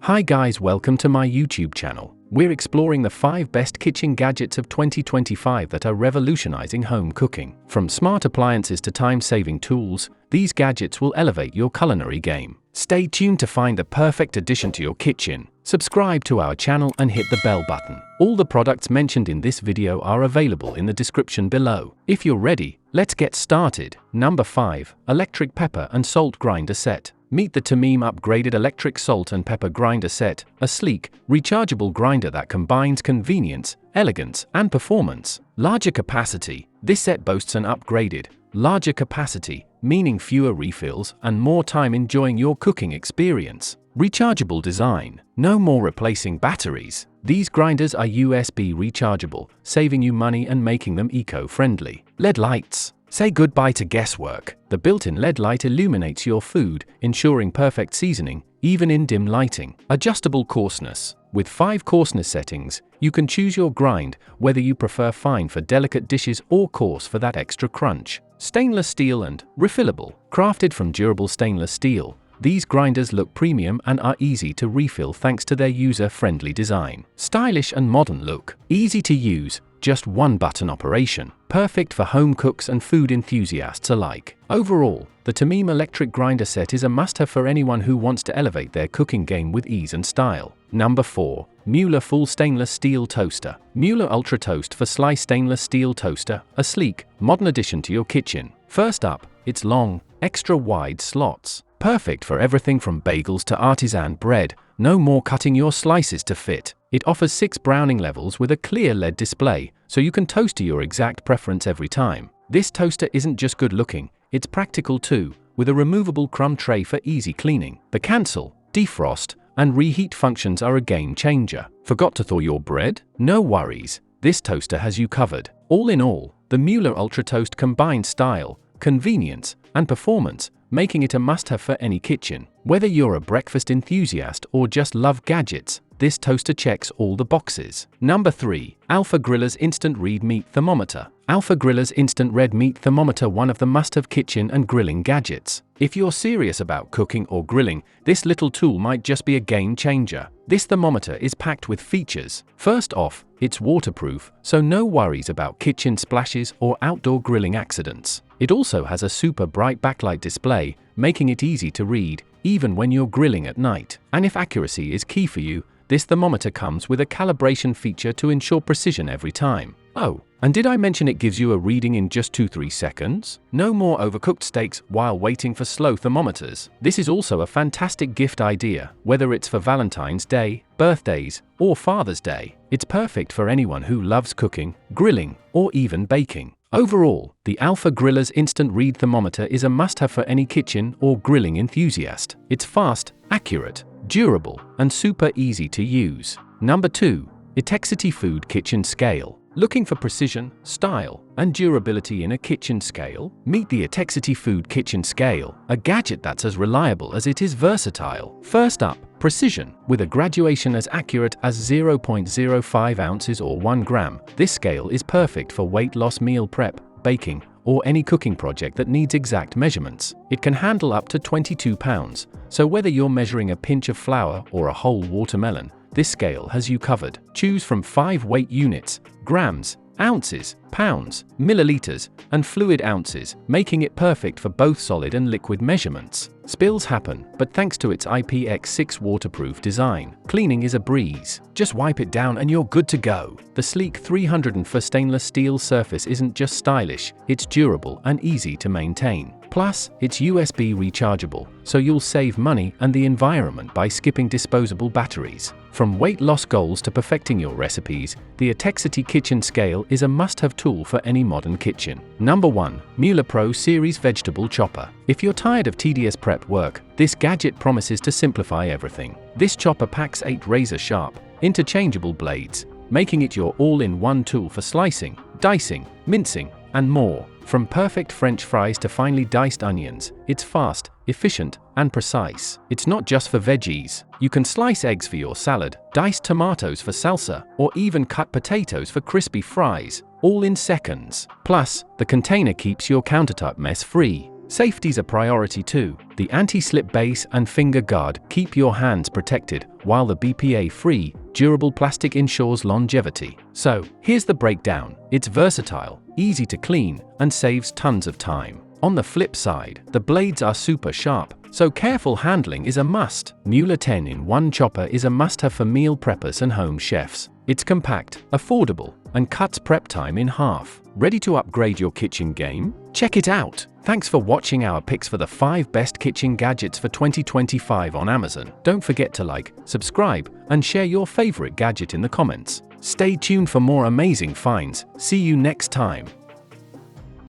Hi guys, welcome to my YouTube channel. We're exploring the 5 best kitchen gadgets of 2025 that are revolutionizing home cooking. From smart appliances to time-saving tools, these gadgets will elevate your culinary game. Stay tuned to find the perfect addition to your kitchen. Subscribe to our channel and hit the bell button. All the products mentioned in this video are available in the description below. If you're ready, let's get started. Number 5. Electric Pepper and Salt Grinder Set. Meet the Thermometer upgraded electric salt and pepper grinder set, a sleek, rechargeable grinder that combines convenience, elegance, and performance. Larger capacity. This set boasts an upgraded, larger capacity, meaning fewer refills and more time enjoying your cooking experience. Rechargeable design. No more replacing batteries. These grinders are USB rechargeable, saving you money and making them eco-friendly. LED lights. Say goodbye to guesswork. The built-in LED light illuminates your food, ensuring perfect seasoning, even in dim lighting. Adjustable coarseness. With 5 coarseness settings, you can choose your grind, whether you prefer fine for delicate dishes or coarse for that extra crunch. Stainless steel and refillable. Crafted from durable stainless steel, these grinders look premium and are easy to refill thanks to their user-friendly design. Stylish and modern look. Easy to use, just one button operation. Perfect for home cooks and food enthusiasts alike. Overall, the Thermometer electric grinder set is a must-have for anyone who wants to elevate their cooking game with ease and style. Number 4. Mueller Full Stainless Steel Toaster. Mueller Ultra Toast for Slice Stainless Steel Toaster, a sleek, modern addition to your kitchen. First up, its long, extra wide slots. Perfect for everything from bagels to artisan bread, no more cutting your slices to fit. It offers 6 browning levels with a clear LED display, so you can toast to your exact preference every time. This toaster isn't just good looking, it's practical too, with a removable crumb tray for easy cleaning. The cancel, defrost, and reheat functions are a game changer. Forgot to thaw your bread? No worries, this toaster has you covered. All in all, the Mueller Ultra Toast combines style, convenience, and performance, making it a must-have for any kitchen. Whether you're a breakfast enthusiast or just love gadgets, this toaster checks all the boxes. Number 3. Alpha Griller's Instant Red Meat Thermometer. Alpha Griller's Instant Red Meat Thermometer, one of the must-have kitchen and grilling gadgets. If you're serious about cooking or grilling, this little tool might just be a game changer. This thermometer is packed with features. First off, it's waterproof, so no worries about kitchen splashes or outdoor grilling accidents. It also has a super bright backlight display, making it easy to read, even when you're grilling at night. And if accuracy is key for you, this thermometer comes with a calibration feature to ensure precision every time. Oh, and did I mention it gives you a reading in just 2-3 seconds? No more overcooked steaks while waiting for slow thermometers. This is also a fantastic gift idea, whether it's for Valentine's Day, birthdays, or Father's Day. It's perfect for anyone who loves cooking, grilling, or even baking. Overall, the Alpha Griller's Instant Read Thermometer is a must-have for any kitchen or grilling enthusiast. It's fast, accurate, durable, and super easy to use. Number 2. Etexity Food Kitchen Scale. Looking for precision, style, and durability in a kitchen scale? Meet the Etexity Food Kitchen Scale, a gadget that's as reliable as it is versatile. First up, precision. With a graduation as accurate as 0.05 ounces or 1 gram, this scale is perfect for weight loss, meal prep, baking, or any cooking project that needs exact measurements. It can handle up to 22 pounds, so whether you're measuring a pinch of flour or a whole watermelon, this scale has you covered. Choose from 5 weight units: grams, ounces, pounds, milliliters, and fluid ounces, making it perfect for both solid and liquid measurements. Spills happen, but thanks to its IPX6 waterproof design, cleaning is a breeze. Just wipe it down and you're good to go. The sleek 304 stainless steel surface isn't just stylish, it's durable and easy to maintain. Plus, it's USB rechargeable, so you'll save money and the environment by skipping disposable batteries. From weight loss goals to perfecting your recipes, the Etexity Kitchen Scale is a must-have tool for any modern kitchen. Number 1. Mueller Pro Series Vegetable Chopper. If you're tired of tedious prep work, this gadget promises to simplify everything. This chopper packs 8 razor-sharp, interchangeable blades, making it your all-in-one tool for slicing, dicing, mincing, and more. From perfect French fries to finely diced onions, it's fast, efficient, and precise. It's not just for veggies. You can slice eggs for your salad, dice tomatoes for salsa, or even cut potatoes for crispy fries, all in seconds. Plus, the container keeps your countertop mess-free. Safety's a priority too. The anti-slip base and finger guard keep your hands protected, while the BPA-free, durable plastic ensures longevity. So, here's the breakdown. It's versatile, easy to clean, and saves tons of time. On the flip side, the blades are super sharp, so careful handling is a must. Mueller 10-in-1 chopper is a must-have for meal preppers and home chefs. It's compact, affordable, and cuts prep time in half. Ready to upgrade your kitchen game? Check it out! Thanks for watching our picks for the 5 best kitchen gadgets for 2025 on Amazon. Don't forget to like, subscribe, and share your favorite gadget in the comments. Stay tuned for more amazing finds. See you next time.